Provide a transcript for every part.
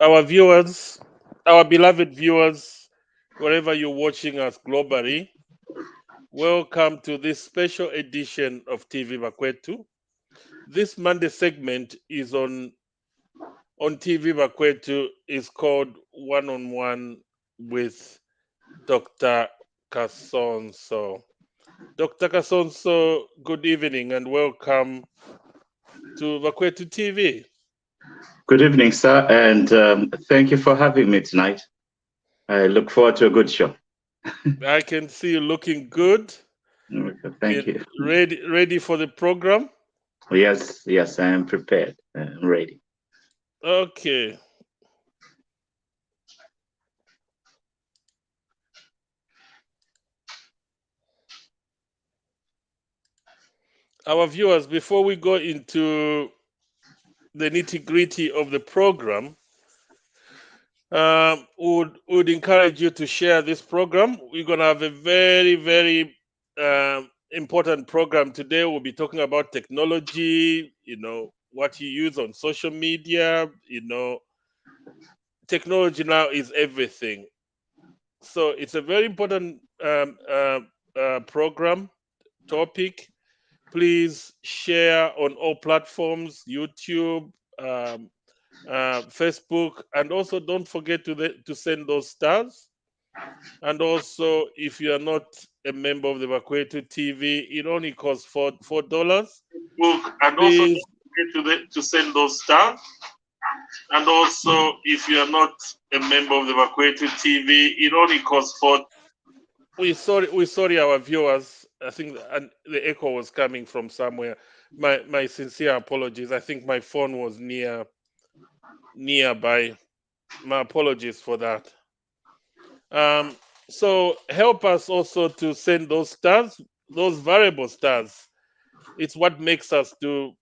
Our viewers, our beloved viewers, wherever you're watching us globally, welcome to this special edition of TVBakwetu. This Monday segment is on TVBakwetu is called One on One with Dr. Kasonso. Dr. Kasonso, good evening and welcome to Bakwetu TV. Good evening, sir, and thank you for having me tonight. I look forward to a good show. I can see you looking good. Thank you. Ready for the program? Yes, I am prepared. I'm ready. Okay. Our viewers, before we go into the nitty-gritty of the program, would encourage you to share this program. We're going to have a very, very important program today. We'll be talking about technology, what you use on social media. Technology now is everything. So it's a very important program topic. Please share on all platforms, YouTube, Facebook, and also don't forget to send those stars. And also, if you are not a member of the Bakwetu TV, it only costs $4. And also, don't forget to send those stars. And also, if you are not a member of the Bakwetu TV, it only costs $4. We're sorry, our viewers. I think the echo was coming from somewhere. My sincere apologies. I think my phone was nearby. My apologies for that. So help us also to send those stars, those variable stars. It's what makes us to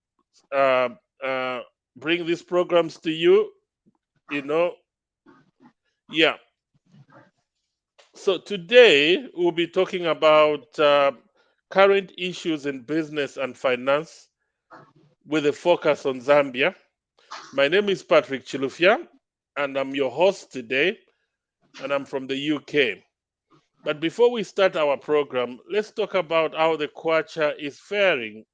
bring these programs to you. Yeah. So today we'll be talking about current issues in business and finance with a focus on Zambia. My name is Patrick Chilufya, and I'm your host today, and I'm from the UK. But before we start our program, let's talk about how the kwacha is faring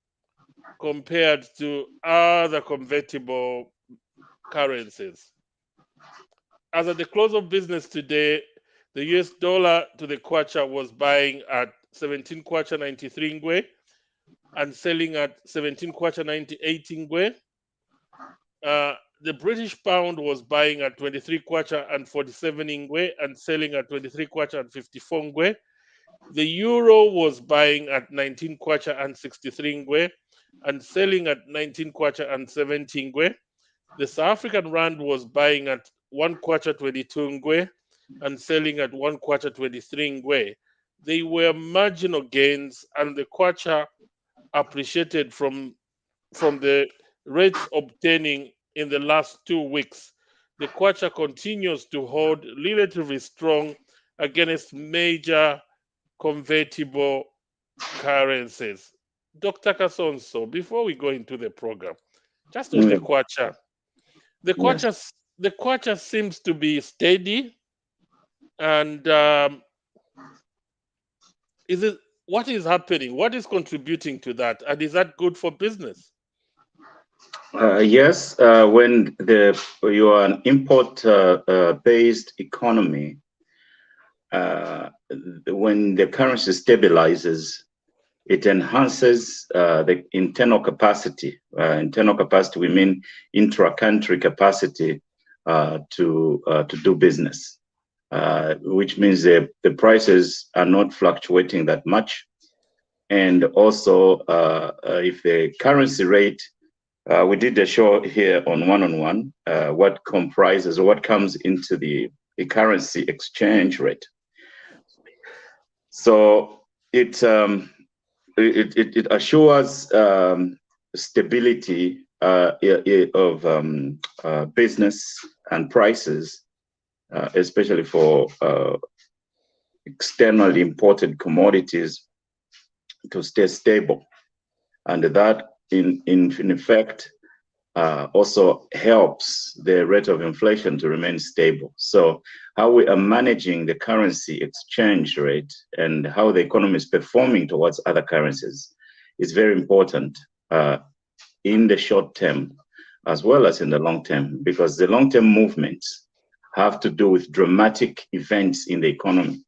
compared to other convertible currencies. As at the close of business today, the US dollar to the kwacha was buying at 17 kwacha 93 ngwe and selling at 17 kwacha 98 ngwe. The British pound was buying at 23 kwacha and 47 ngwe and selling at 23 kwacha and 54 ngwe. The euro was buying at 19 kwacha and 63 ngwe and selling at 19 kwacha and 17 ngwe. The South African rand was buying at 1 kwacha 22 ngwe and selling at 1 kwacha 23 ngwe. They were marginal gains, and the kwacha appreciated from the rates obtaining in the last 2 weeks. The kwacha continues to hold relatively strong against major convertible currencies. Dr. Kasonso, before we go into the program, just on the Mm, kwacha, the yes. kwacha, the kwacha seems to be steady, and is it what is happening? What is contributing to that, and is that good for business? Yes, when you are an import based economy, uh, when the currency stabilizes, it enhances the internal capacity. Internal capacity, we mean intra-country capacity to do business, which means the prices are not fluctuating that much. And also, if the currency rate, we did a show here on one, what comprises or what comes into the currency exchange rate. So it assures stability of business and prices, especially for externally imported commodities to stay stable. And that, in effect, also helps the rate of inflation to remain stable. So how we are managing the currency exchange rate and how the economy is performing towards other currencies is very important in the short term as well as in the long term, because the long-term movements have to do with dramatic events in the economy.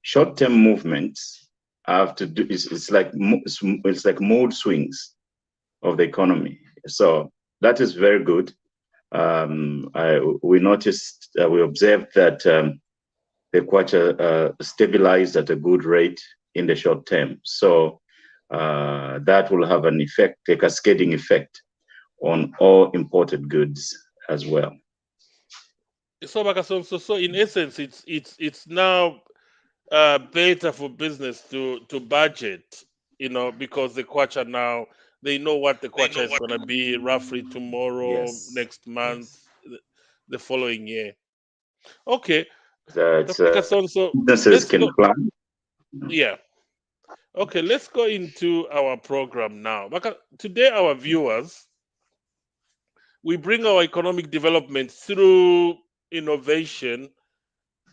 Short-term movements have to do, it's like mood swings of the economy. So that is very good. We noticed, we observed that the kwacha stabilized at a good rate in the short term. So that will have an effect, a cascading effect on all imported goods as well. So in essence, it's now better for business to budget, because the kwacha now they know what the kwacha is gonna be roughly tomorrow, Yes. next month, the following year. Okay, That Dr. Kasonso, businesses let's can go. plan. Yeah. Okay, let's go into our program now. Today, our viewers, we bring our economic development through innovation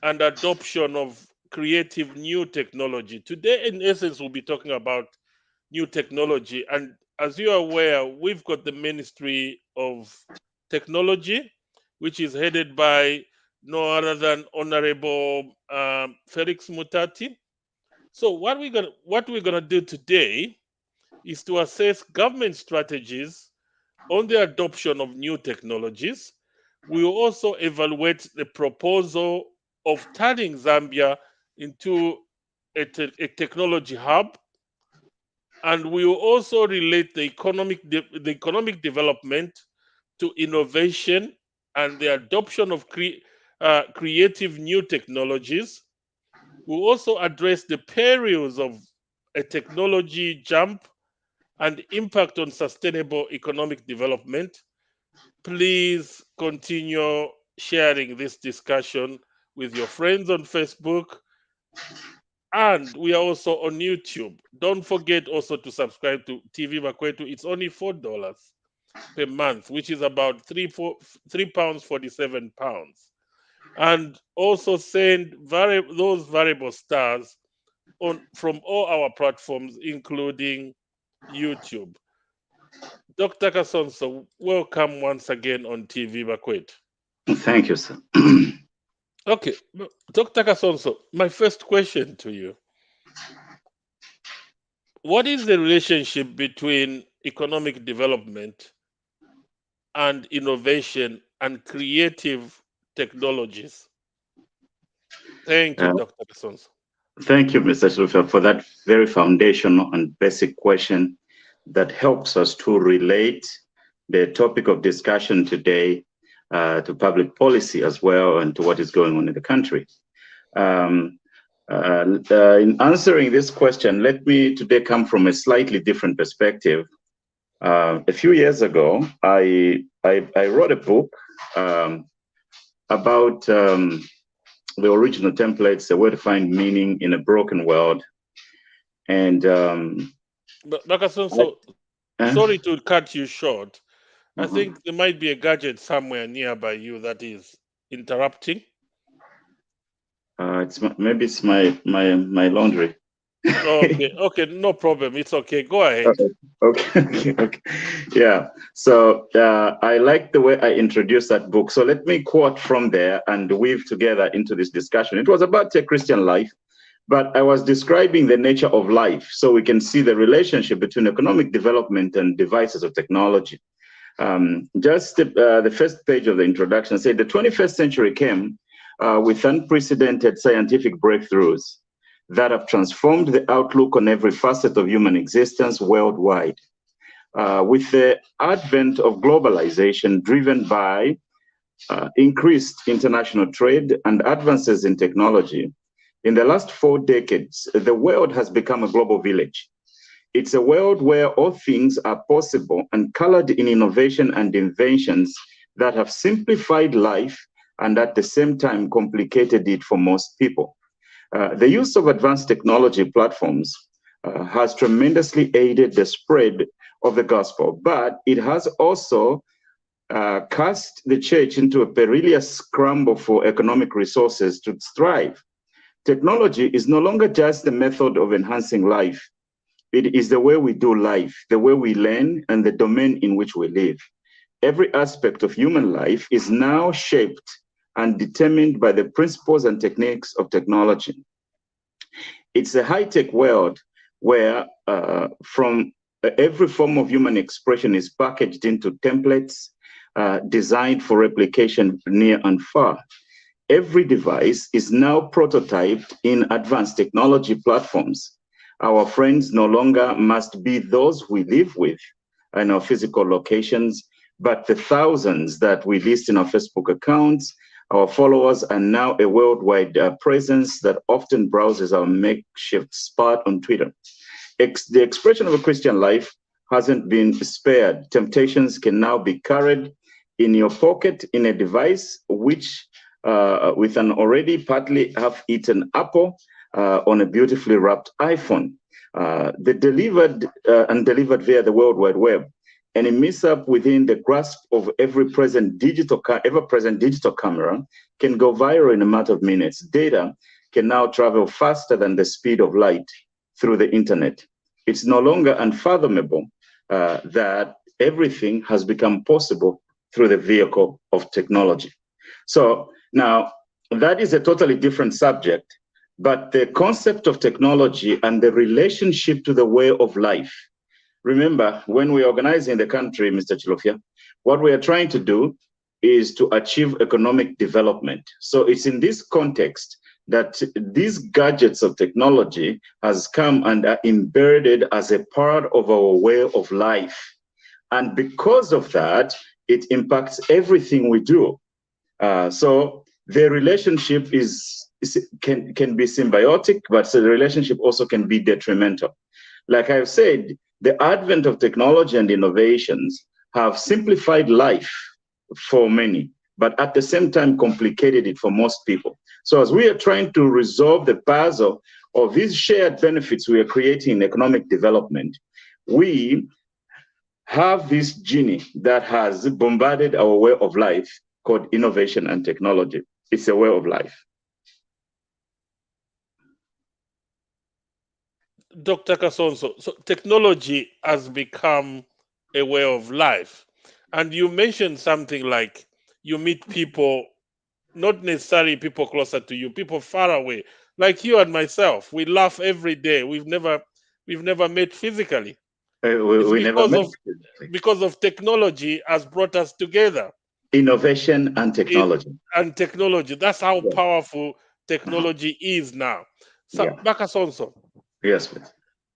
and adoption of creative new technology. Today, in essence, we'll be talking about new technology. And as you are aware, we've got the Ministry of Technology, which is headed by no other than Honorable Felix Mutati. So what we're gonna do today is to assess government strategies on the adoption of new technologies. We will also evaluate the proposal of turning Zambia into a technology hub, and we will also relate the economic development to innovation and the adoption of creative new technologies. We'll also address the perils of a technology jump and impact on sustainable economic development. Please continue sharing this discussion with your friends on Facebook, and we are also on YouTube. Don't forget also to subscribe to TVBakwetu. It's only $4 per month, which is about £3 £47. And also send those variable stars on from all our platforms, including YouTube. Dr. Kasonso, welcome once again on TV Bakwet. Thank you, sir. Okay, Dr. Kasonso, my first question to you: what is the relationship between economic development and innovation and creative technologies? Thank you, Uh, Dr. Kasonso. Thank you, Mr. Chilufya, for that very foundational and basic question that helps us to relate the topic of discussion today to public policy as well and to what is going on in the country. Um, in answering this question, let me today come from a slightly different perspective. A few years ago, I wrote a book about the original templates, the way to find meaning in a broken world. And Dr. Kasonso, uh, sorry to cut you short. I uh think there might be a gadget somewhere nearby you that is interrupting. maybe it's my laundry. Okay, no problem. It's okay. Go ahead. Okay. Yeah. So I like the way I introduced that book. So let me quote from there and weave together into this discussion. It was about a Christian life, but I was describing the nature of life so we can see the relationship between economic development and devices of technology. Just the first page of the introduction said the 21st century came with unprecedented scientific breakthroughs that have transformed the outlook on every facet of human existence worldwide. With the advent of globalization driven by increased international trade and advances in technology, in the last 4 decades, the world has become a global village. It's a world where all things are possible and colored in innovation and inventions that have simplified life and at the same time complicated it for most people. The use of advanced technology platforms has tremendously aided the spread of the gospel, but it has also cast the church into a perilous scramble for economic resources to thrive. Technology is no longer just the method of enhancing life. It is the way we do life, the way we learn, and the domain in which we live. Every aspect of human life is now shaped and determined by the principles and techniques of technology. It's a high-tech world where from every form of human expression is packaged into templates designed for replication near and far. Every device is now prototyped in advanced technology platforms. Our friends no longer must be those we live with in our physical locations, but the thousands that we list in our Facebook accounts. Our followers are now a worldwide presence that often browses our makeshift spot on Twitter. The expression of a Christian life hasn't been spared. Temptations can now be carried in your pocket in a device which, with an already partly half-eaten apple on a beautifully wrapped iPhone. Delivered via the World Wide Web. Any mishap within the grasp of ever-present digital camera can go viral in a matter of minutes. Data can now travel faster than the speed of light through the internet. It's no longer unfathomable that everything has become possible through the vehicle of technology. So now that is a totally different subject, but the concept of technology and the relationship to the way of life. Remember, when we organize in the country, Mr. Chilufya, what we are trying to do is to achieve economic development. So it's in this context that these gadgets of technology has come and are embedded as a part of our way of life. And because of that, it impacts everything we do. So the relationship can be symbiotic, but the relationship also can be detrimental. Like I've said, the advent of technology and innovations have simplified life for many, but at the same time complicated it for most people. So as we are trying to resolve the puzzle of these shared benefits we are creating in economic development, we have this genie that has bombarded our way of life called innovation and technology. It's a way of life. Dr. Kasonso, so technology has become a way of life. And you mentioned something like you meet people, not necessarily people closer to you, people far away, like you and myself. We laugh every day. We've never met physically. It's We never met. because of technology has brought us together. Innovation and It, technology. and technology. That's how Yeah. powerful Uh-huh. technology is now. Yeah. Kasonso, Yes, please.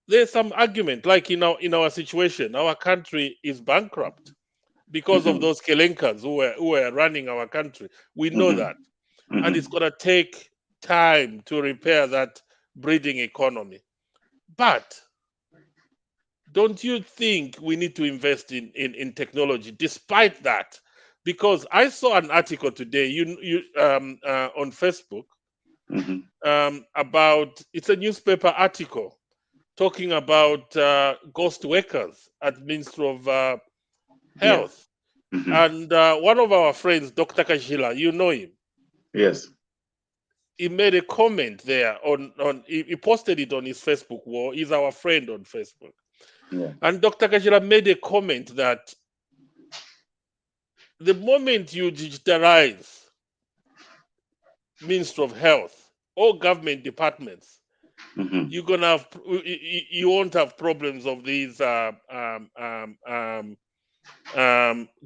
there's some argument, like in our situation, our country is bankrupt because of Mm-hmm. those kelenkas who were running our country. We know Mm-hmm. that. And it's Mm-hmm. gonna take time to repair that breeding economy. But don't you think we need to invest in technology despite that? Because I saw an article today on Facebook Mm-hmm. about, it's a newspaper article talking about ghost workers at Ministry of Yeah. Health. Mm-hmm. And one of our friends, Dr. Kashila, you know him, Yes. he made a comment there he posted it on his Facebook wall. He's our friend on Facebook. Yeah. And Dr. Kashila made a comment that the moment you digitalize Ministry of Health or government departments, Mm-hmm. you're gonna have you won't have problems of these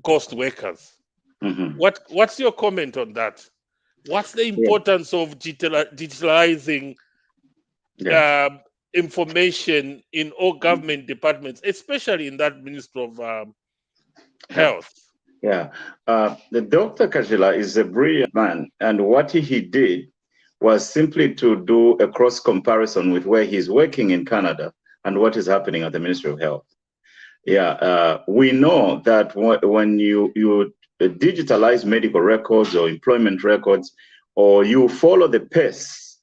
ghost workers. Mm-hmm. What's your comment on that? What's the Yeah. importance of digitalizing Yeah. um, information in all government departments, especially in that Ministry of Health. Health? Yeah. The Dr. Kajila is a brilliant man, and what he did was simply to do a cross comparison with where he's working in Canada and what is happening at the Ministry of Health. Yeah, we know that when you digitalize medical records or employment records, or you follow the pace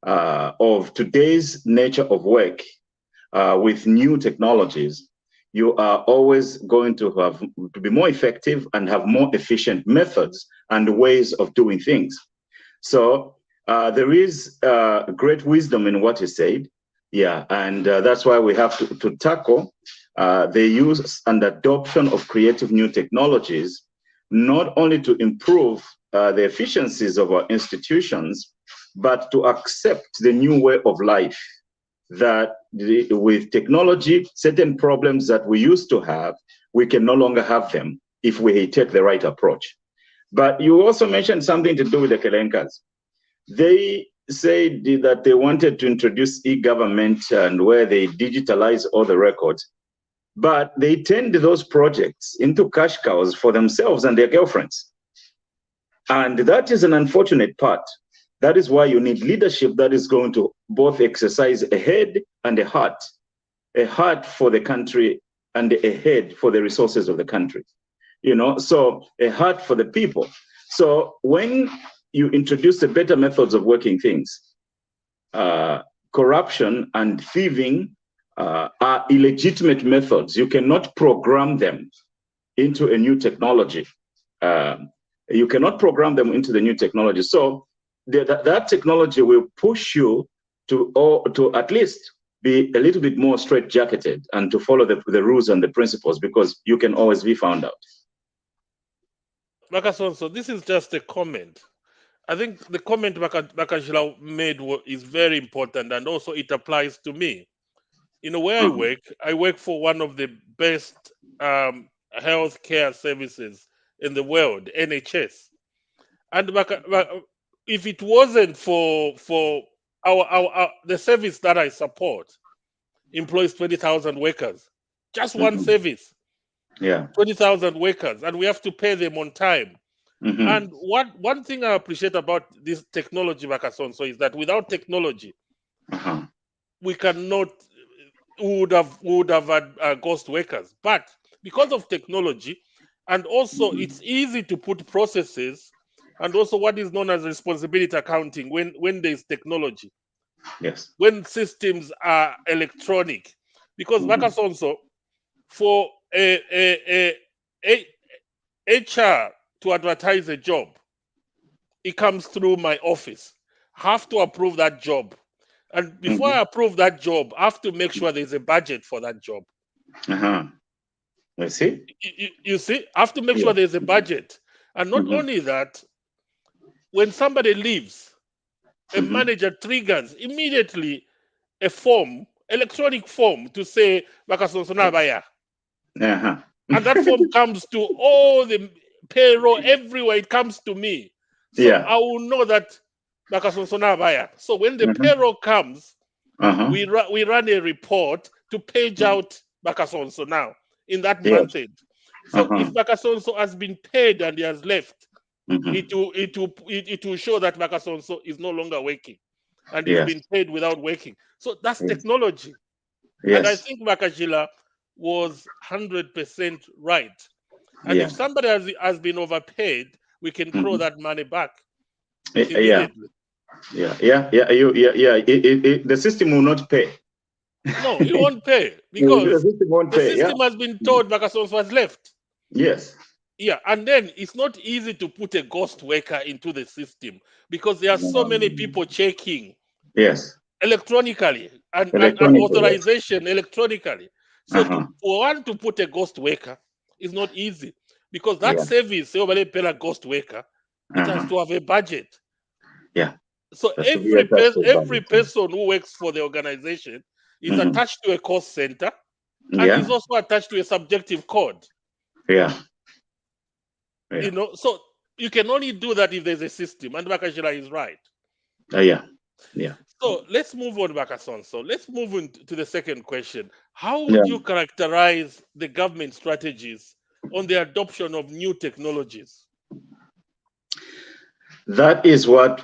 of today's nature of work with new technologies, you are always going to have to be more effective and have more efficient methods and ways of doing things. So there is great wisdom in what he said. Yeah, and that's why we have to tackle the use and adoption of creative new technologies, not only to improve the efficiencies of our institutions, but to accept the new way of life that with technology, certain problems that we used to have, we can no longer have them if we take the right approach. But you also mentioned something to do with the Kelenkas. They said that they wanted to introduce e-government and where they digitalize all the records, but they turned those projects into cash cows for themselves and their girlfriends. And that is an unfortunate part. That is why you need leadership that is going to both exercise a head and a heart for the country and a head for the resources of the country. You know, so a heart for the people. So when you introduce the better methods of working things, corruption and thieving are illegitimate methods. You cannot program them into a new technology. You cannot program them into the new technology. So that technology will push you to at least be a little bit more straitjacketed and to follow the rules and the principles, because you can always be found out. Kasonso, this is just a comment. I think the comment Bakashila made is very important, and also it applies to me. You know, where Mhm. I work for one of the best healthcare services in the world, NHS. And if it wasn't for the service that I support, employs 20,000 workers, just one Mhm. service, Yeah. 20,000 workers, and we have to pay them on time. Mhm. And one thing I appreciate about this technology, Bakasonso, is that without technology, Uh-huh. we cannot, we would have had ghost workers. But because of technology, and also Mhm. it's easy to put processes, and also what is known as responsibility accounting when there's technology, Yes. when systems are electronic. Because Mhm. Bakasonso, for a HR to advertise a job, it comes through my office. I have to approve that job. And before I Mhm. approve that job, I have to make sure there's a budget for that job. Uh-huh. You see? You see, I have to make Yeah. sure there's a budget. And not Mhm. only that, when somebody leaves, a Mhm. manager triggers immediately a form, electronic form, to say Bakasonso Nabaya. Uh-huh. And that form comes to all the payroll everywhere. It comes to me. So Yeah. I will know that Bakasonso na baya. So when the payroll comes, Uh-huh. we run a report to page out Bakasonso now in that Yes. month end. So if Bakasonso has been paid and he has left, Mm-hmm. it will show that Bakasonso is no longer working and he's Yes. been paid without working. So that's Yes. technology. And I Yes. think Bakashila was 100% right. And Yeah. if somebody has been overpaid, we can claw that money back Yeah. immediately. Yeah. The system will not pay. No, he won't pay The because system won't the pay. Yeah. system has been told Bakasonso has left. Yes. Yeah, and then it's not easy to put a ghost worker into the system because there are so many people checking Yes. electronically and Electronically. Yes. authorization electronically. So for one to put a ghost worker is not easy because that Yeah. service, a ghost worker, it has to have a budget. Yeah. So That should be attached to every budget. person who works for the organization is Mhm. attached to a cost center and Yeah. is also attached to a subjective code. Yeah. You know, so you can only do that if there's a system, and Bakashila is right. Yeah. Yeah. So let's move on, Bakason. So let's move on to the second question. How Yeah. would you characterize the government strategies on the adoption of new technologies? That is what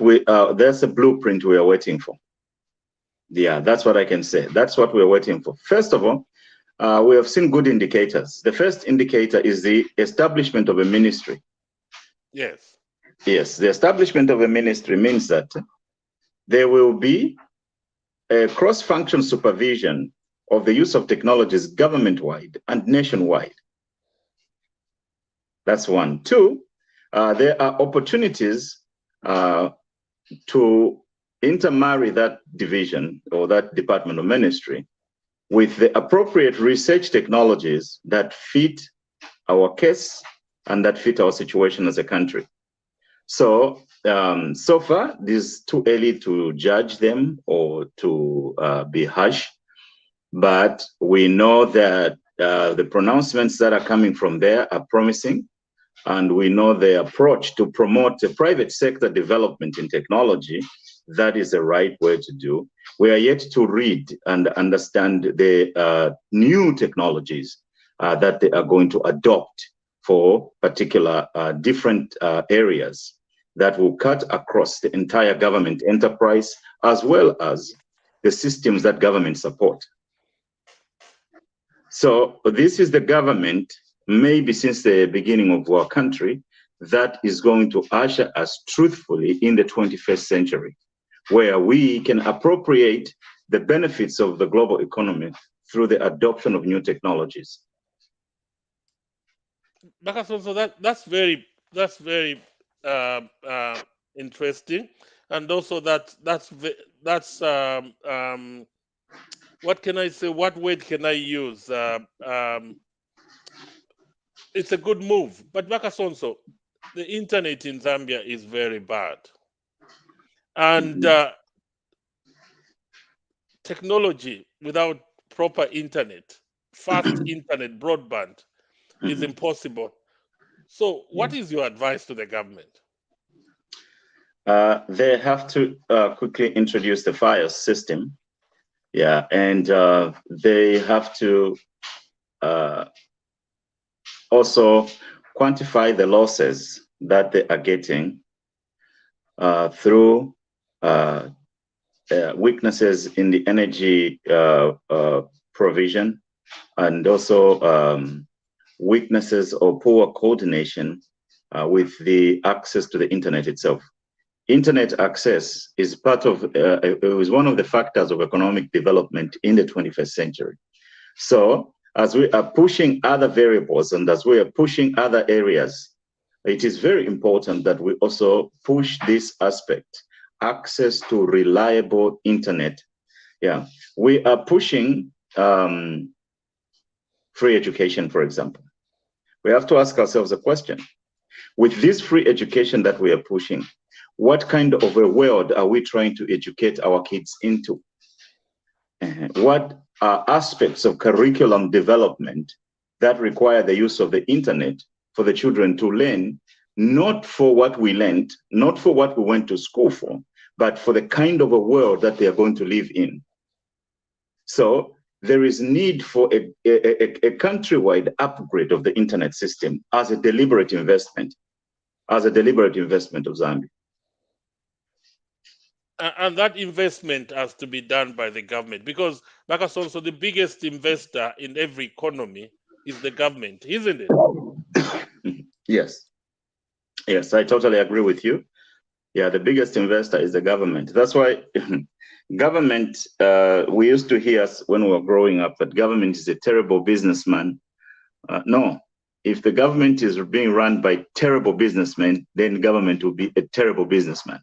that's a blueprint we are waiting for. Yeah, that's what I can say. That's what we're waiting for. First of all, we have seen good indicators. The first indicator is the establishment of a ministry. Yes. Yes, the establishment of a ministry means that there will be a cross-function supervision of the use of technologies government-wide and nationwide. That's one. Two, there are opportunities to intermarry that division or that department of ministry with the appropriate research technologies that fit our case and that fit our situation as a country. So, so far, it is too early to judge them or to be harsh, but we know that the pronouncements that are coming from there are promising, and we know the approach to promote the private sector development in technology, that is the right way to do. We are yet to read and understand the new technologies that they are going to adopt for particular different areas that will cut across the entire government enterprise, as well as the systems that government support. So this is the government, maybe since the beginning of our country, that is going to usher us truthfully in the 21st century, where we can appropriate the benefits of the global economy through the adoption of new technologies. So that's very interesting, and also that's what can I say? What word can I use? It's a good move, but Bakasonso, the internet in Zambia is very bad, and technology without proper internet, fast internet, broadband, is impossible. So, what is your advice to the government? They have to quickly introduce the FIRE system. Yeah, and they have to also quantify the losses that they are getting through weaknesses in the energy provision, and also weaknesses or poor coordination with the access to the internet itself. Internet access is part of, it was one of the factors of economic development in the 21st century. So as we are pushing other variables and as we are pushing other areas, it is very important that we also push this aspect, access to reliable internet. Yeah, we are pushing free education, for example. We have to ask ourselves a question. With this free education that we are pushing, what kind of a world are we trying to educate our kids into? What are aspects of curriculum development that require the use of the internet for the children to learn, not for what we learned, not for what we went to school for, but for the kind of a world that they are going to live in. So there is need for a countrywide upgrade of the internet system as a deliberate investment of Zambia. And that investment has to be done by the government, because Dr. Kasonso, the biggest investor in every economy is the government, isn't it? Yes. Yes, I totally agree with you. Yeah, the biggest investor is the government. That's why government, we used to hear when we were growing up that government is a terrible businessman. No, if the government is being run by terrible businessmen, then government will be a terrible businessman.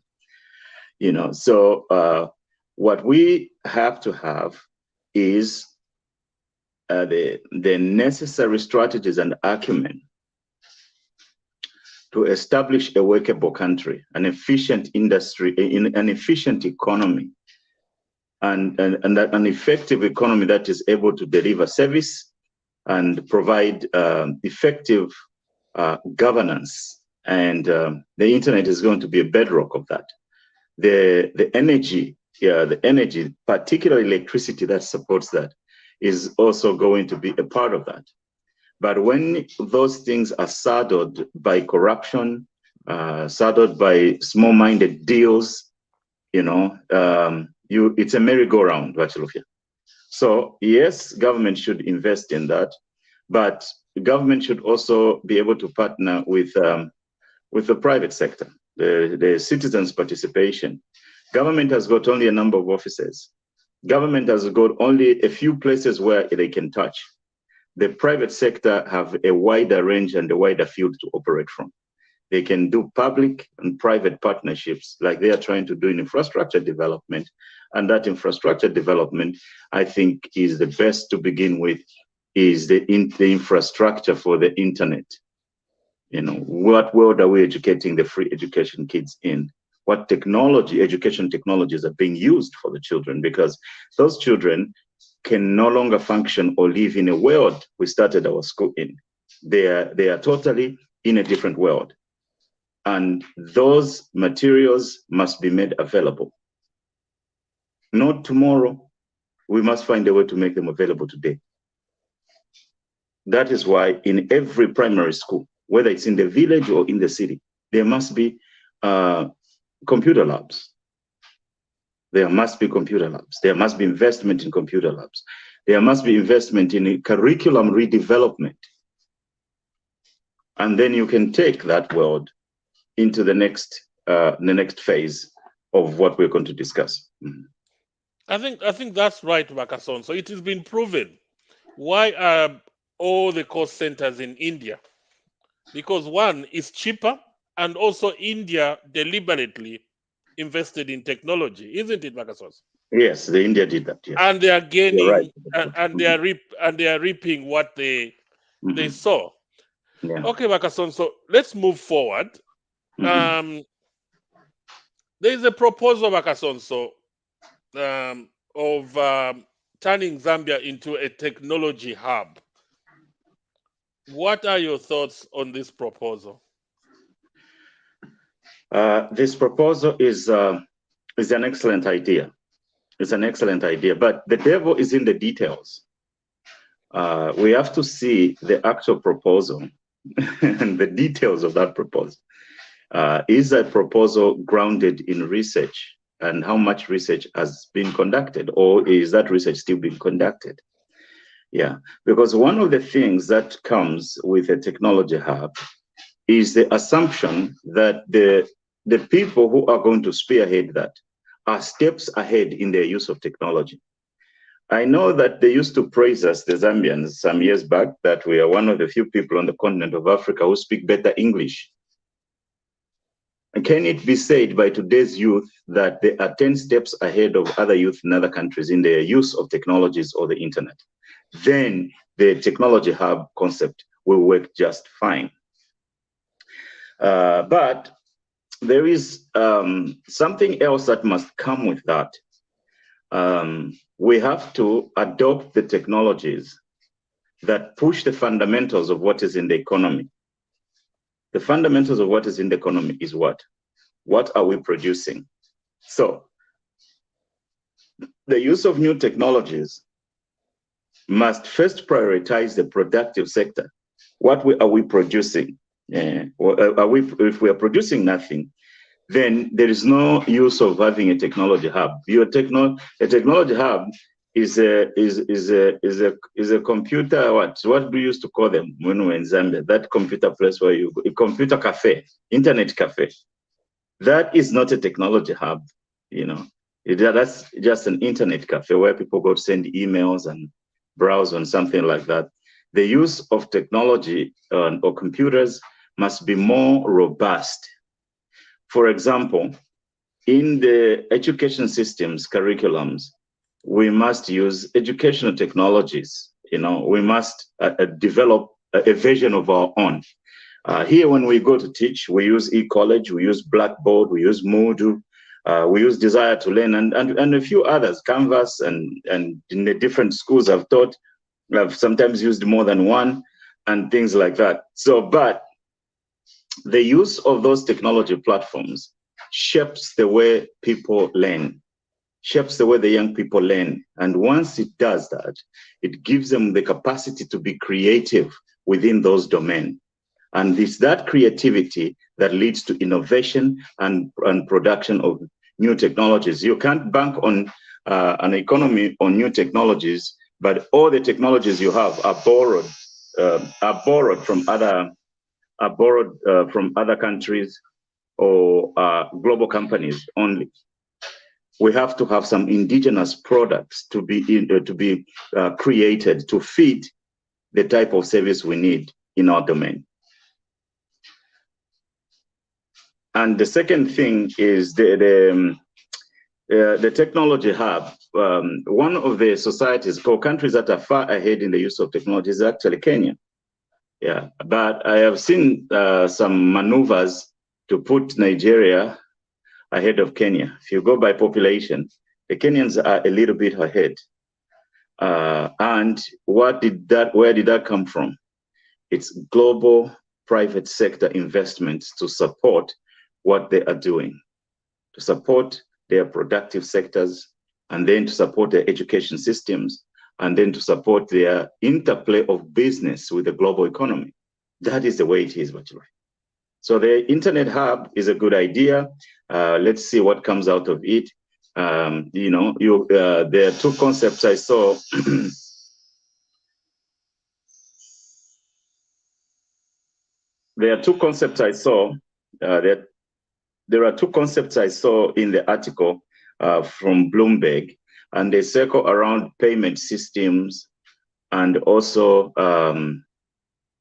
You know, so what we have to have is the necessary strategies and acumen to establish a workable country, an efficient industry, an efficient economy, and an effective economy that is able to deliver service and provide effective governance. And the internet is going to be a bedrock of that. The energy, particularly electricity that supports that, is also going to be a part of that. But when those things are saddled by corruption, saddled by small-minded deals, you know, it's a merry-go-round, Chilufya. So yes, government should invest in that, but the government should also be able to partner with the private sector, the citizens' participation. Government has got only a number of offices. Government has got only a few places where they can touch. The private sector have a wider range and a wider field to operate from. They can do public and private partnerships like they are trying to do in infrastructure development. And that infrastructure development, I think, is the best to begin with, is the infrastructure for the internet. You know, what world are we educating the free education kids in? What technology, education technologies are being used for the children? Because those children can no longer function or live in a world we started our school in. They are totally in a different world. And those materials must be made available. Not tomorrow. We must find a way to make them available today. That is why in every primary school, whether it's in the village or in the city, there must be computer labs. There must be computer labs. There must be investment in computer labs. There must be investment in a curriculum redevelopment. And then you can take that world into the next phase of what we're going to discuss. Mm-hmm. I think that's right, Dr. Kasonso. So it has been proven. Why are all the cost centers in India? Because one is cheaper, and also India deliberately invested in technology, isn't it, Dr. Kasonso? Yes, the India did that. Yes. And they are gaining, right. and they are reaping what they sow. Yeah. Okay, Dr. Kasonso, let's move forward. There is a proposal, Dr. Kasonso, of turning Zambia into a technology hub. What are your thoughts on this proposal? This proposal is an excellent idea. It's an excellent idea, but the devil is in the details. We have to see the actual proposal and the details of that proposal. Is that proposal grounded in research, and how much research has been conducted, or is that research still being conducted? Yeah, because one of the things that comes with a technology hub is the assumption that the people who are going to spearhead that are steps ahead in their use of technology. I know that they used to praise us, the Zambians, some years back, that we are one of the few people on the continent of Africa who speak better English. And can it be said by today's youth that they are 10 steps ahead of other youth in other countries in their use of technologies or the internet? Then the technology hub concept will work just fine. But there is something else that must come with that. We have to adopt the technologies that push the fundamentals of what is in the economy. The fundamentals of what is in the economy is what? What are we producing? So the use of new technologies must first prioritize the productive sector. Are we producing? If we are producing nothing, then there is no use of having a technology hub. A technology hub is a computer. What do you used to call them when we were in Zambia? That computer place where you go, a computer cafe, internet cafe. That is not a technology hub. That's just an internet cafe where people go to send emails and browse on something like that. The use of technology or computers must be more robust. For example, in the education systems, curriculums, we must use educational technologies. We must develop a version of our own. Here, when we go to teach, we use e-college, we use Blackboard, we use Moodle, we use Desire to Learn, and a few others, Canvas, and in the different schools I've taught, I've sometimes used more than one, and things like that. So, but the use of those technology platforms shapes the way people learn, shapes the way the young people learn. And once it does that, it gives them the capacity to be creative within those domains. And it's that creativity that leads to innovation and production of new technologies. You can't bank on an economy on new technologies, but all the technologies you have are borrowed from other countries or global companies only. We have to have some indigenous products to be created to fit the type of service we need in our domain. And the second thing is the technology hub. One of the societies for countries that are far ahead in the use of technology is actually Kenya. Yeah, but I have seen some maneuvers to put Nigeria ahead of Kenya. If you go by population, the Kenyans are a little bit ahead. And where did that come from? It's global private sector investments to support what they are doing, to support their productive sectors, and then to support their education systems, and then to support their interplay of business with the global economy. That is the way it is, Bachelor. So the internet hub is a good idea. Let's see what comes out of it. There are two concepts I saw. There are two concepts I saw. There are two concepts I saw in the article from Bloomberg, and they circle around payment systems and also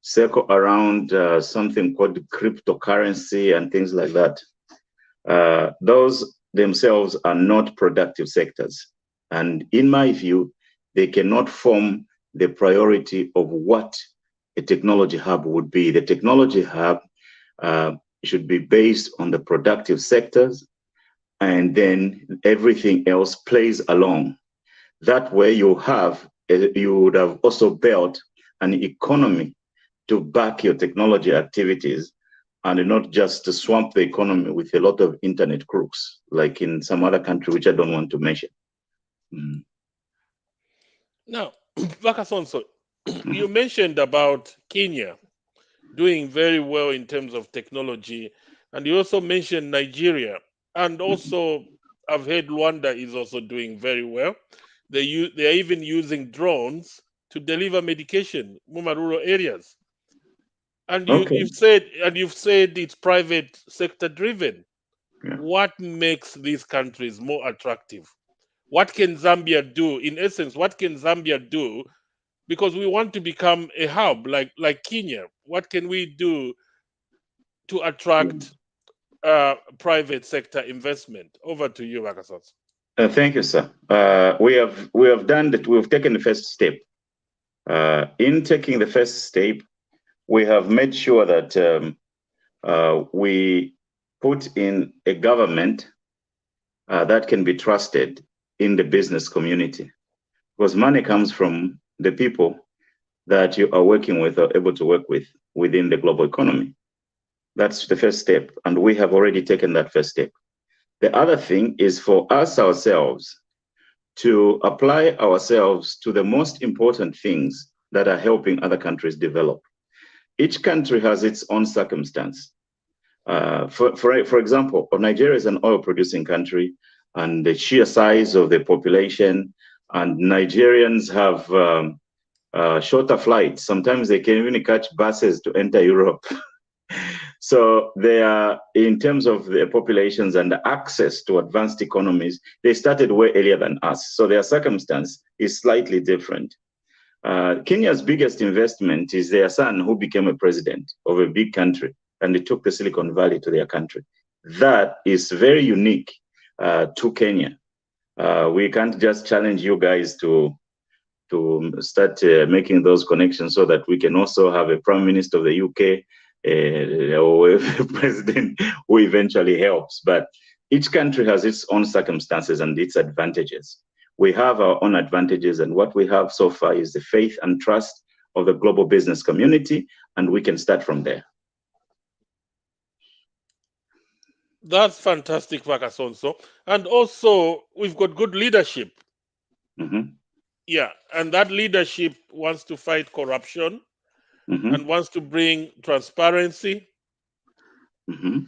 circle around something called cryptocurrency and things like that. Those themselves are not productive sectors. And in my view, they cannot form the priority of what a technology hub would be. The technology hub should be based on the productive sectors, and then everything else plays along. That way you would have also built an economy to back your technology activities, and not just to swamp the economy with a lot of internet crooks, like in some other country, which I don't want to mention. Mm. Now, Dr. Kasonso, you mentioned about Kenya doing very well in terms of technology, and you also mentioned Nigeria, and also I've heard Rwanda is also doing very well. They are even using drones to deliver medication in rural areas. And you've said it's private sector driven. Yeah. What makes these countries more attractive? What can Zambia do? In essence, what can Zambia do? Because we want to become a hub like Kenya. What can we do to attract private sector investment? Over to you, Kasonso. Thank you, sir. We have done that. We've taken the first step. In taking the first step, we have made sure that we put in a government that can be trusted in the business community, because money comes from the people that you are working with or able to work with within the global economy. That's the first step, and we have already taken that first step. The other thing is for us ourselves to apply ourselves to the most important things that are helping other countries develop. Each country has its own circumstance. For example, Nigeria is an oil-producing country, and the sheer size of the population, and Nigerians have shorter flights. Sometimes they can even catch buses to enter Europe. So they are, in terms of their populations and the access to advanced economies, they started way earlier than us. So their circumstance is slightly different. Kenya's biggest investment is their son, who became a president of a big country, and they took the Silicon Valley to their country. That is very unique to Kenya. We can't just challenge you guys to start making those connections so that we can also have a prime minister of the UK or a president who eventually helps. But each country has its own circumstances and its advantages. We have our own advantages, and what we have so far is the faith and trust of the global business community, and we can start from there. That's fantastic, Kasonso. And also, we've got good leadership. Mm-hmm. Yeah, and that leadership wants to fight corruption, mm-hmm. and wants to bring transparency, mm-hmm.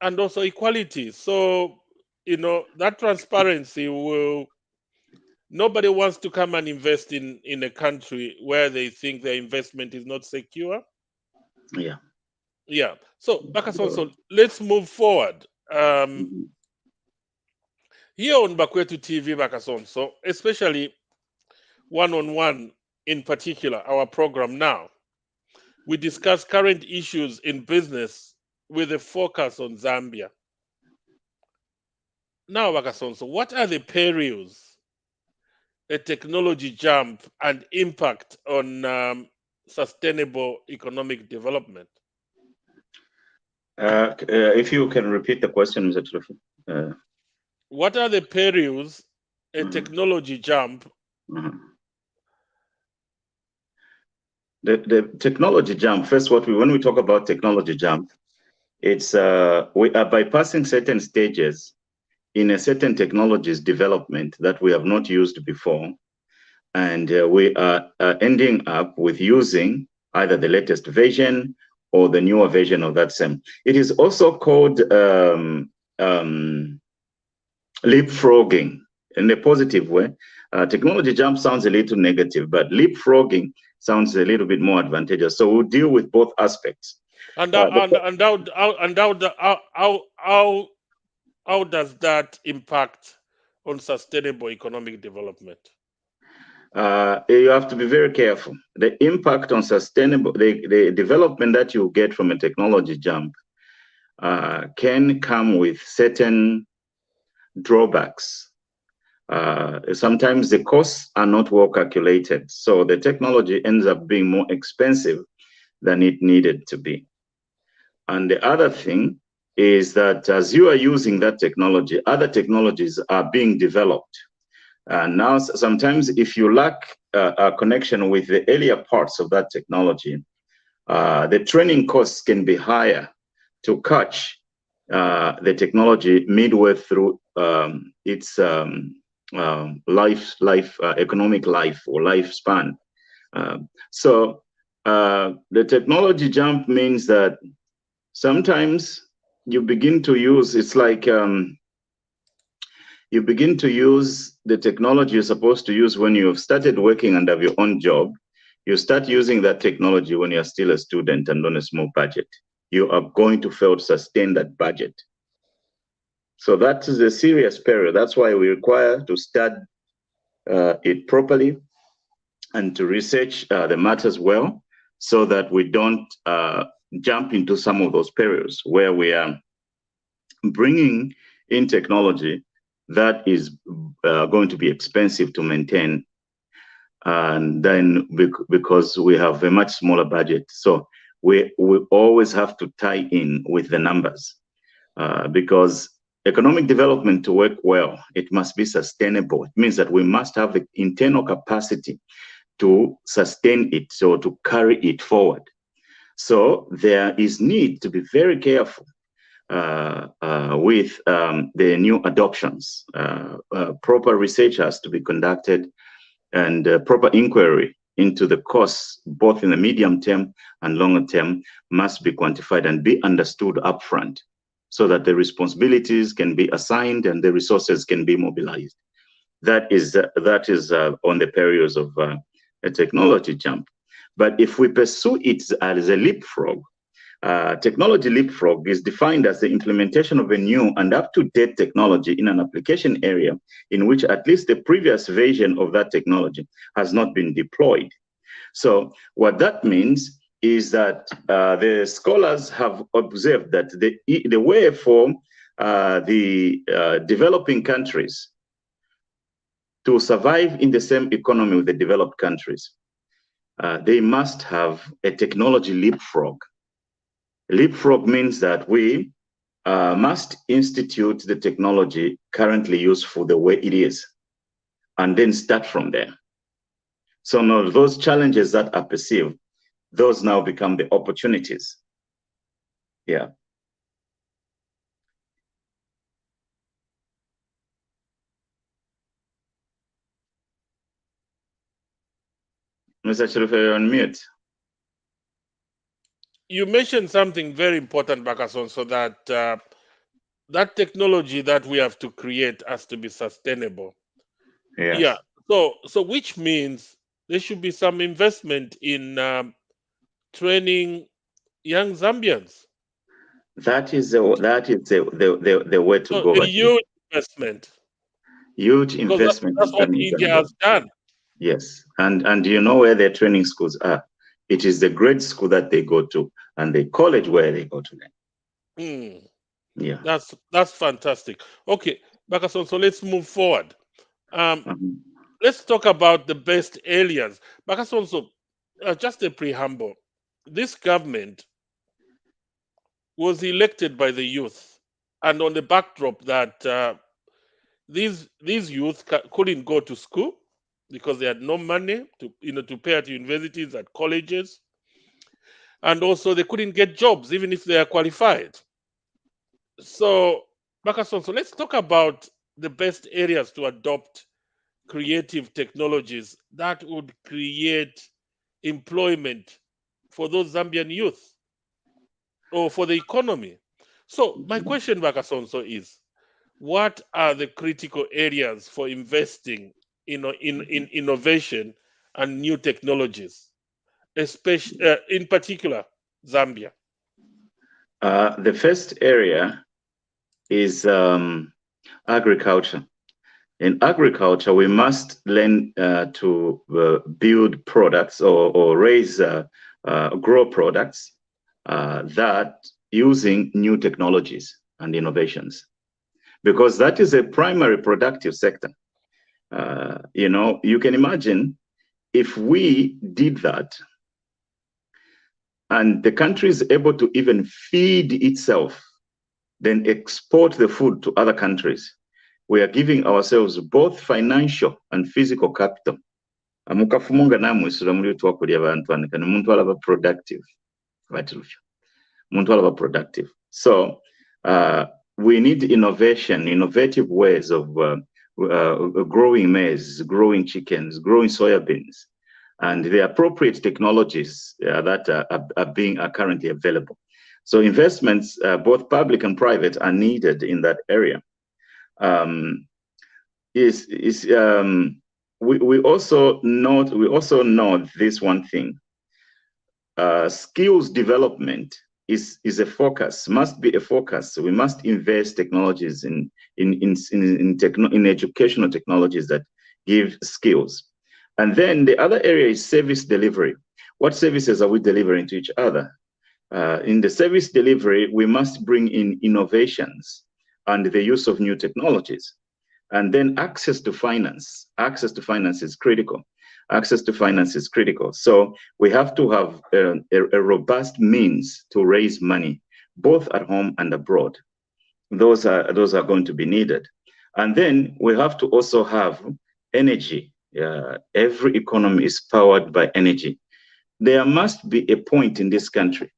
and also equality. So, that transparency will, nobody wants to come and invest in a country where they think their investment is not secure. Yeah. Yeah. So, Kasonso, let's move forward. Mm-hmm. Here on Bakwetu TV, Kasonso, especially one-on-one in particular, our program now, we discuss current issues in business with a focus on Zambia. Now, Kasonso, what are the perils, a technology jump, and impact on sustainable economic development? If you can repeat the question, Mr. Chilufya. What are the perils, a mm-hmm. technology jump? Mm-hmm. The technology jump, first, when we talk about technology jump, it's we are bypassing certain stages in a certain technology's development that we have not used before, and we are ending up with using either the latest version or the newer version of that same. It is also called leapfrogging in a positive way. Technology jump sounds a little negative, but leapfrogging sounds a little bit more advantageous. So we'll deal with both aspects. And how does that impact on sustainable economic development? You have to be very careful. The impact on sustainable, the development that you get from a technology jump can come with certain drawbacks. Sometimes the costs are not well calculated, so the technology ends up being more expensive than it needed to be. And the other thing is that as you are using that technology, other technologies are being developed. Now, sometimes if you lack a connection with the earlier parts of that technology, the training costs can be higher to catch the technology midway through its economic life or lifespan. So the technology jump means that sometimes you begin to use, it's like you begin to use the technology you're supposed to use when you've started working and have your own job. You start using that technology when you're still a student and on a small budget. You are going to fail to sustain that budget. So that is a serious peril. That's why we require to study it properly and to research the matters well, so that we don't jump into some of those perils where we are bringing in technology that is going to be expensive to maintain, and then because we have a much smaller budget. So we always have to tie in with the numbers, because economic development to work well, it must be sustainable. It means that we must have the internal capacity to sustain it, so to carry it forward. So there is need to be very careful with the new adoptions. Proper research has to be conducted, and proper inquiry into the costs, both in the medium term and longer term, must be quantified and be understood upfront, so that the responsibilities can be assigned and the resources can be mobilized. That is on the periods of a technology jump. But if we pursue it as a leapfrog, technology leapfrog is defined as the implementation of a new and up-to-date technology in an application area in which at least the previous version of that technology has not been deployed. So what that means is that the scholars have observed that the way for the developing countries to survive in the same economy with the developed countries, they must have a technology leapfrog. Leapfrog means that we must institute the technology currently useful the way it is, and then start from there. So now those challenges that are perceived, those now become the opportunities. Yeah. Mr. Chilufya, you're on mute. You mentioned something very important, Kasonso, that that technology that we have to create has to be sustainable. Yes. Yeah. So which means there should be some investment in training young Zambians. That is the way to go. A huge investment. Huge Because investment that's what in India Zambia. has done. Yes, and you know where their training schools are. It is the grade school that they go to, and the college where they go to. Yeah. That's fantastic. Okay, Kasonso, so let's move forward. Let's talk about the best areas. Kasonso, just a preamble. This government was elected by the youth, and on the backdrop that these youth couldn't go to school because they had no money to pay at universities, at colleges, and also they couldn't get jobs even if they are qualified. So, Kasonso, let's talk about the best areas to adopt creative technologies that would create employment for those Zambian youth or for the economy. So my question, Kasonso, is what are the critical areas for investing in innovation and new technologies, especially in particular Zambia? The first area is agriculture. In agriculture, we must learn to build products or raise, grow products that using new technologies and innovations, because that is a primary productive sector. You can imagine if we did that and the country is able to even feed itself, then export the food to other countries, we are giving ourselves both financial and physical capital. Amukafumunga namwisula muri twakulya abantu anikani muntu alaba productive. Muntu alaba productive. So we need innovative ways of growing maize, growing chickens, growing soybeans, and the appropriate technologies that are currently available. So investments, both public and private, are needed in that area. We also note this one thing. Skills development is a focus, must be a focus. We must invest technologies in educational technologies that give skills. And then the other area is service delivery. What services are we delivering to each other? In the service delivery, we must bring in innovations and the use of new technologies. And then access to finance. Access to finance is critical. Access to finance is critical. So we have to have a robust means to raise money, both at home and abroad. Those are going to be needed. And then we have to also have energy. Every economy is powered by energy. There must be a point in this country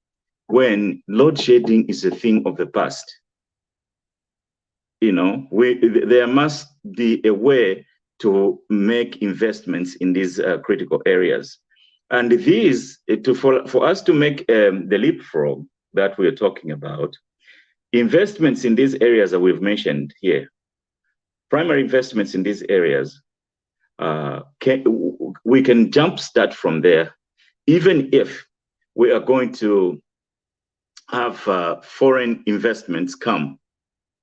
when load shedding is a thing of the past. there must be a way to make investments in these critical areas. And for us to make the leapfrog that we're talking about, investments in these areas that we've mentioned here, primary investments in these areas, we can jumpstart from there, even if we are going to have foreign investments come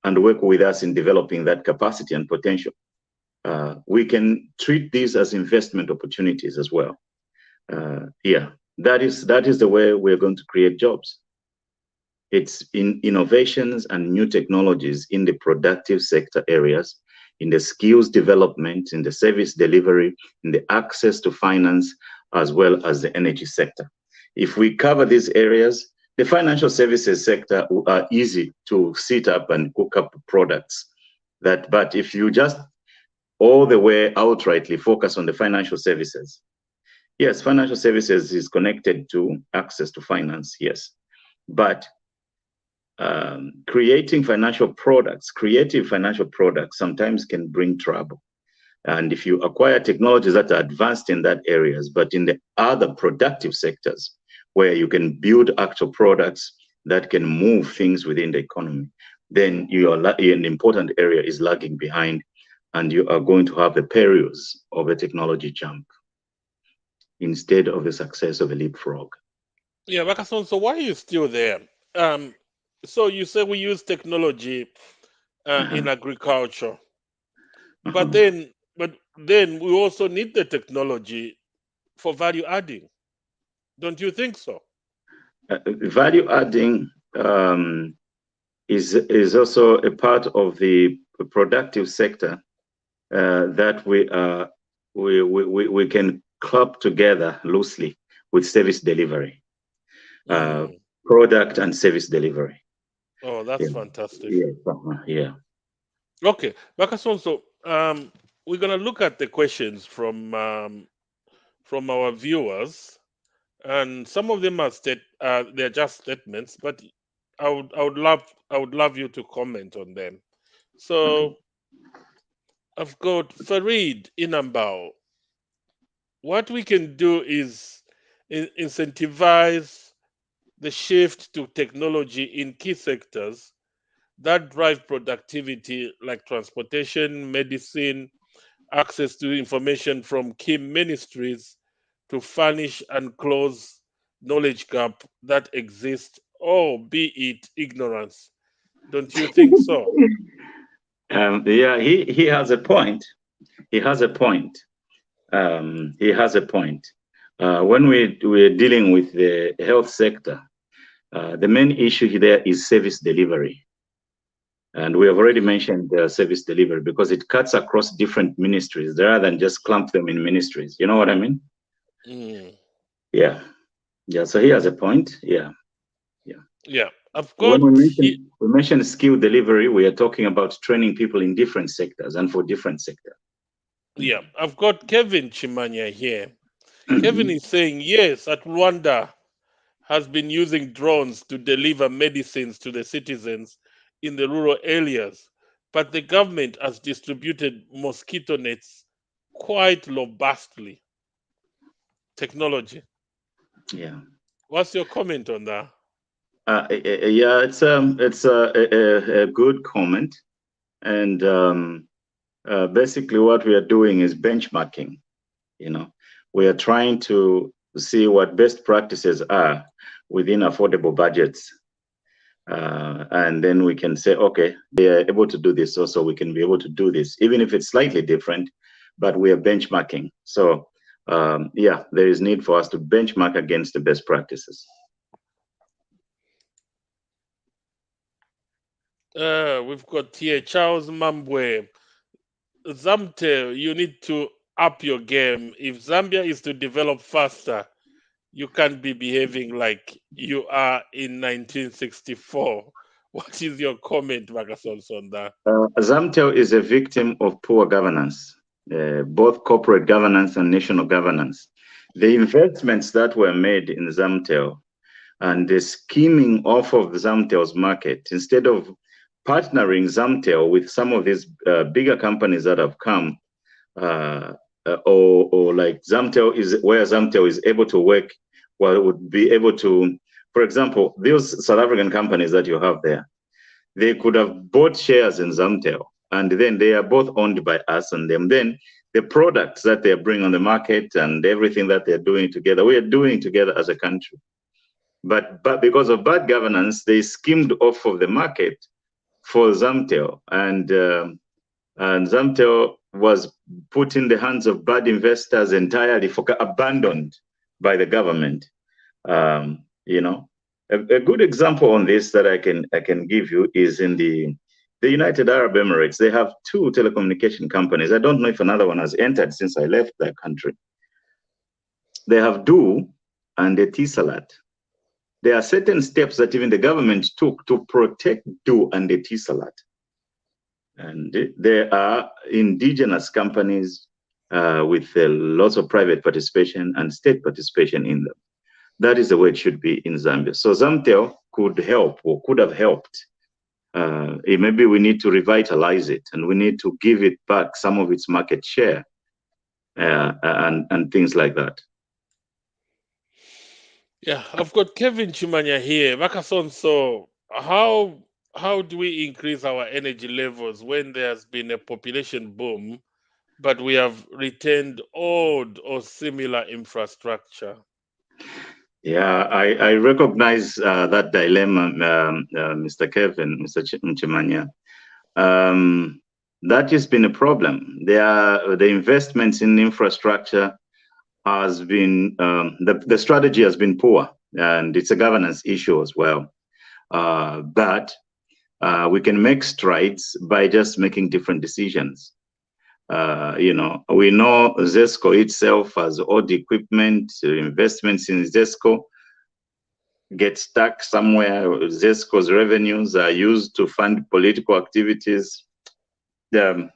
and work with us in developing that capacity and potential. We can treat these as investment opportunities as well. That is the way we're going to create jobs. It's in innovations and new technologies in the productive sector areas, in the skills development, in the service delivery, in the access to finance, as well as the energy sector. If we cover these areas, the financial services sector are easy to set up and cook up products. But if you just all the way outrightly focus on the financial services, yes, financial services is connected to access to finance, yes. But creating creative financial products sometimes can bring trouble. And if you acquire technologies that are advanced in that areas, but in the other productive sectors where you can build actual products that can move things within the economy, then an important area is lagging behind, and you are going to have the perils of a technology jump instead of the success of a leapfrog. Yeah, Kasonso, why are you still there? So you say we use technology in agriculture, but then we also need the technology for value adding. Don't you think so? Value adding is also a part of the productive sector that we can club together loosely with service delivery, product and service delivery. Oh, that's fantastic. Yeah. Okay, Kasonso, we're gonna look at the questions from our viewers, and some of them are they're just statements, but I would love you to comment on them. So I've got Farid Inambao. What we can do is incentivize the shift to technology in key sectors that drive productivity, like transportation, medicine, access to information from key ministries, to furnish and close knowledge gap that exists, or be it ignorance. Don't you think so? Yeah, he has a point. He has a point. When we're dealing with the health sector, the main issue there is service delivery. And we have already mentioned service delivery because it cuts across different ministries rather than just clump them in ministries. You know what I mean? Yeah. So he has a point. Yeah. I've When got we mention skill delivery, we are talking about training people in different sectors and for different sectors. Yeah, I've got Kevin Chimanya here. Kevin is saying, yes, at Rwanda has been using drones to deliver medicines to the citizens in the rural areas, but the government has distributed mosquito nets quite robustly. Technology. Yeah. What's your comment on that? Yeah, it's a good comment, and basically what we are doing is benchmarking. We are trying to see what best practices are within affordable budgets, and then we can say, okay, they are able to do this, so we can be able to do this, even if it's slightly different, but we are benchmarking. So yeah, there is need for us to benchmark against the best practices. We've got here Charles Mambwe. Zamtel, you need to up your game. If Zambia is to develop faster, you can't be behaving like you are in 1964. What is your comment, Kasonso, on that? Zamtel is a victim of poor governance, both corporate governance and national governance. The investments that were made in Zamtel and the skimming off of Zamtel's market, instead of partnering Zamtel with some of these bigger companies that have come, or like Zamtel is where Zamtel is able to work, well, it would be able to, for example, those South African companies that you have there, they could have bought shares in Zamtel, and then they are both owned by us and them. Then the products that they bring on the market and everything that they're doing together, we are doing together as a country. But because of bad governance, they skimmed off of the market for Zamtel, and Zamtel was put in the hands of bad investors entirely, abandoned by the government. You know, a good example on this that I can give you is in the United Arab Emirates. They have two telecommunication companies. I don't know if another one has entered since I left that country. They have Du and Etisalat. There are certain steps that even the government took to protect Du and Etisalat. And there are indigenous companies with lots of private participation and state participation in them. That is the way it should be in Zambia. So Zamtel could help, or could have helped. Maybe we need to revitalize it, and we need to give it back some of its market share, and things like that. Yeah, I've got Kevin Chimanya here. Kasonso, how do we increase our energy levels when there's been a population boom, but we have retained old or similar infrastructure? Yeah, I recognize that dilemma, Mr. Kevin, Mr. Chimanya. That has been a problem. The investments in infrastructure has been, the strategy has been poor, and it's a governance issue as well. But we can make strides by just making different decisions. You know, we know ZESCO itself has old equipment. Investments in ZESCO get stuck somewhere. ZESCO's revenues are used to fund political activities. The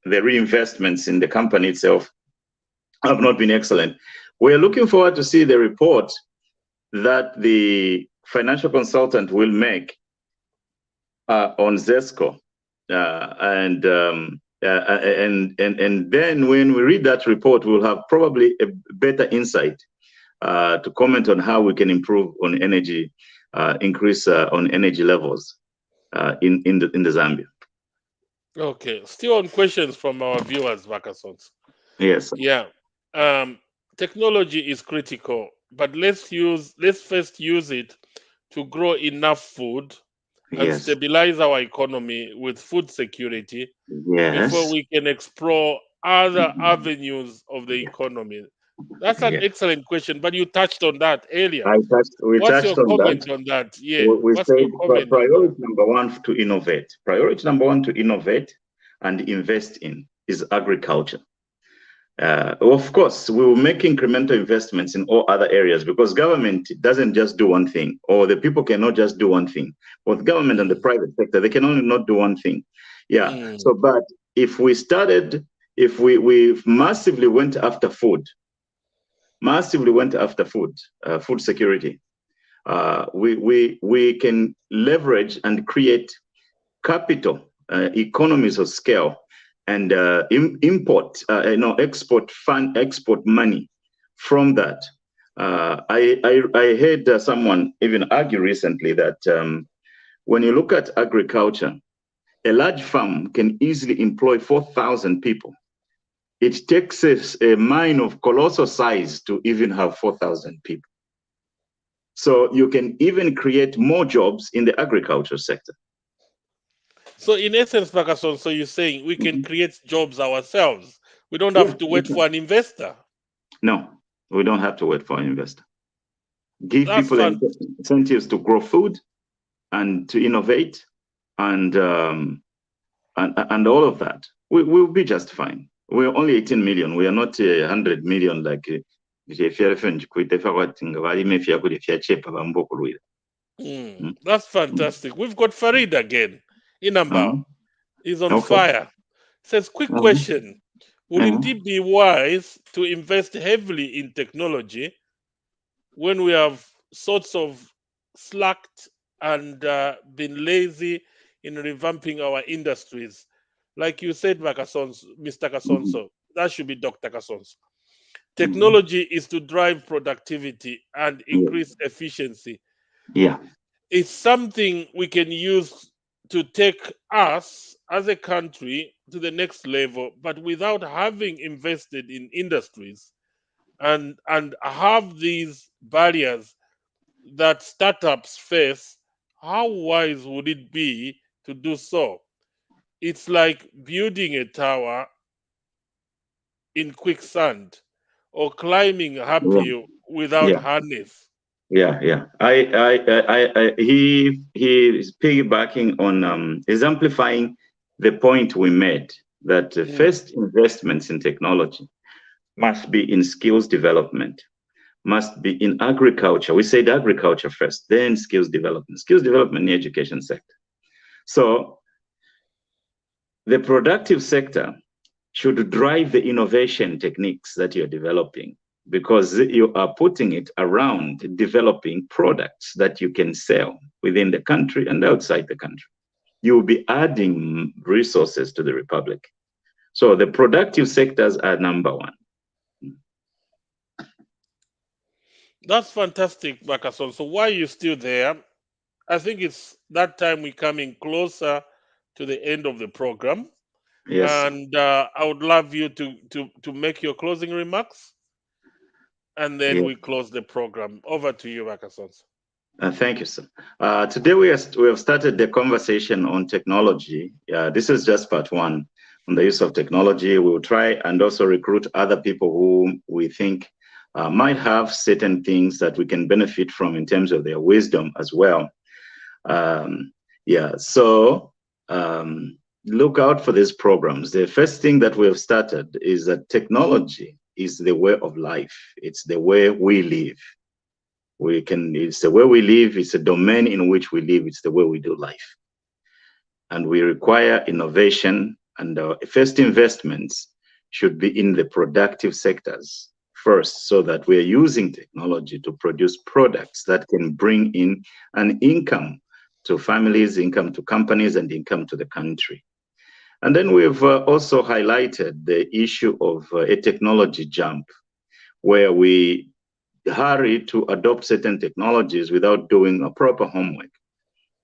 reinvestments in the company itself have not been excellent. We're looking forward to see the report that the financial consultant will make on ZESCO, and then when we read that report, we'll have probably a better insight to comment on how we can improve on energy, increase on energy levels in the Zambia. Okay, still on questions from our viewers, Kasonso. Yes. Yeah, technology is critical, but let's first use it to grow enough food and Yes. stabilize our economy with food security before Yes. we can explore other avenues of the economy. That's an Yes. excellent question, but you touched on that earlier. We What's touched your on that. comment on that? Yeah, We what's said your comment on priority that? number one to innovate. Priority number one to innovate and invest in is agriculture. Of course, we will make incremental investments in all other areas, because government doesn't just do one thing, or the people cannot just do one thing. Both government and the private sector, they can only not do one thing. Yeah. So, but if we massively went after food, food security, we can leverage and create capital, economies of scale, and export money from that. I heard someone even argue recently that when you look at agriculture, a large farm can easily employ 4,000 people. It takes a mine of colossal size to even have 4,000 people. So you can even create more jobs in the agriculture sector. So in essence, so you're saying we can create jobs ourselves. We don't have to wait for an investor. No, we don't have to wait for an investor. Give That's people incentives to grow food and to innovate, and all of that. We'll be just fine. We're only 18 million. We are not 100 million like That's fantastic. We've got Farid again. Inambao is on fire. Says, quick question. Would it be wise to invest heavily in technology when we have sorts of slacked and been lazy in revamping our industries. Like you said, Mr. Mhm. Kasonso, that should be Dr. Kasonso. Mhm. Technology is to drive productivity and Yeah. increase efficiency. Yeah. It's something we can use to take us as a country to the next level, but without having invested in industries and have these barriers that startups face, how wise would it be to do so? It's like building a tower in quicksand or climbing Yeah. uphill without Yeah. harness. Yeah. Yeah. He is piggybacking on exemplifying the point we made that the Mm. first investments in technology must be in skills development, must be in agriculture. We said agriculture first, then skills development in the education sector. So the productive sector should drive the innovation techniques that you're developing because you are putting it around developing products that you can sell within the country and outside the country. You will be adding resources to the republic. So the productive sectors are number one. That's fantastic, Bakason. So why are you still there? I think it's that time we're coming closer to the end of the program. Yes. And I would love you to make your closing remarks, and then Yeah. we close the program. Over to you, Bakasons. Thank you, sir. Today we have started the conversation on technology. This is just part one on the use of technology. We will try and also recruit other people who we think might have certain things that we can benefit from in terms of their wisdom as well. Um, yeah, so look out for these programs. The first thing that we have started is that technology is the way of life. It's the way we live. It's the way we live, it's a domain in which we live, it's the way we do life. And we require innovation, and our first investments should be in the productive sectors first, so that we're using technology to produce products that can bring in an income to families, income to companies, and income to the country. And then we've also highlighted the issue of a technology jump, where we hurry to adopt certain technologies without doing a proper homework.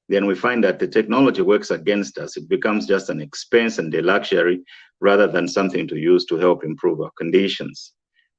Then we find that the technology works against us. It becomes just an expense and a luxury rather than something to use to help improve our conditions.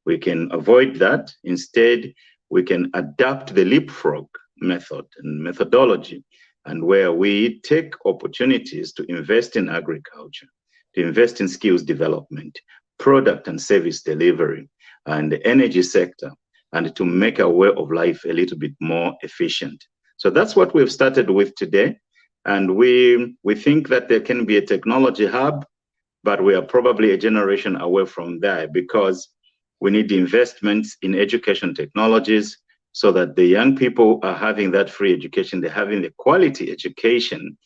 We can avoid that. Instead, we can adapt the leapfrog method and methodology, and where we take opportunities to invest in agriculture, to invest in skills development, product and service delivery, and the energy sector, and to make our way of life a little bit more efficient. So that's what we've started with today. And we think that there can be a technology hub, but we are probably a generation away from there because we need investments in education technologies so that the young people are having that free education, they're having the quality education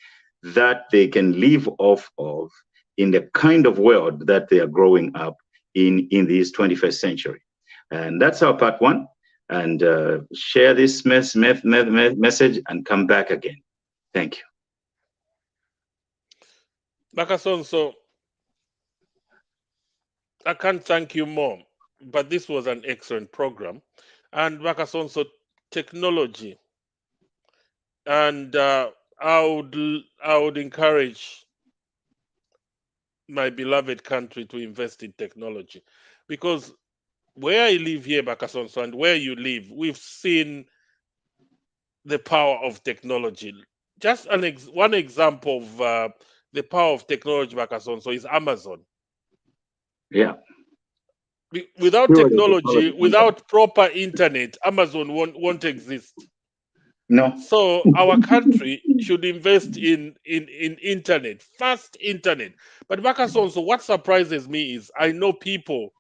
that they can live off of in the kind of world that they are growing up in this 21st century. And that's our part one. And share this message and come back again. Thank you. Bakason, so I can't thank you more, but this was an excellent program. And Bakason, so technology, and I would encourage my beloved country to invest in technology, because where I live here, Bakasonso, and where you live, we've seen the power of technology. Just one example of the power of technology, Bakasonso, is Amazon. Yeah. Without Purely technology, technology company. without proper internet, Amazon won't exist. No. So our country should invest in internet, fast internet. But Bakasonso, what surprises me is I know people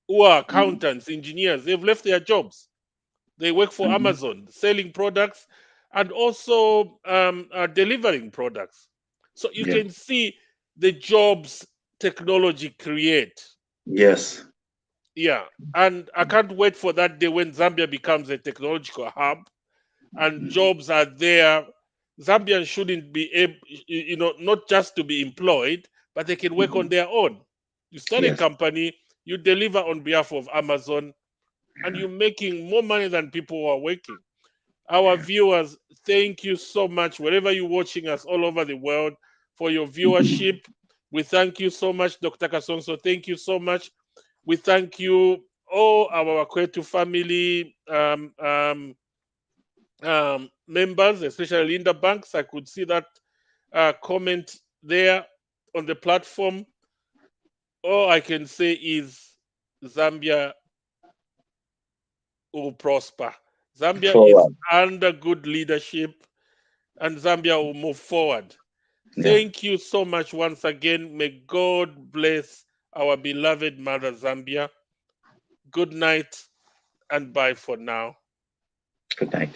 who are accountants, engineers, they've left their jobs. They work for Mhm. Amazon, selling products and also delivering products. So you Yeah. can see the jobs technology create. Yes. Yeah. And I can't wait for that day when Zambia becomes a technological hub and jobs are there Zambians shouldn't be able, not just to be employed, but they can work on their own. You start a Yes. company, you deliver on behalf of Amazon, and you're making more money than people who are working. Our viewers, thank you so much, wherever you're watching us all over the world, for your viewership. We thank you so much, Dr. Kasonso. Thank you so much. We thank you, all our Bakwetu family members, especially Linda Banks. I could see that comment there on the platform. All I can say is Zambia will prosper. Zambia is Forward. under good leadership, and Zambia will move forward. Yeah. Thank you so much once again. May God bless our beloved mother Zambia. Good night and bye for now. Good night.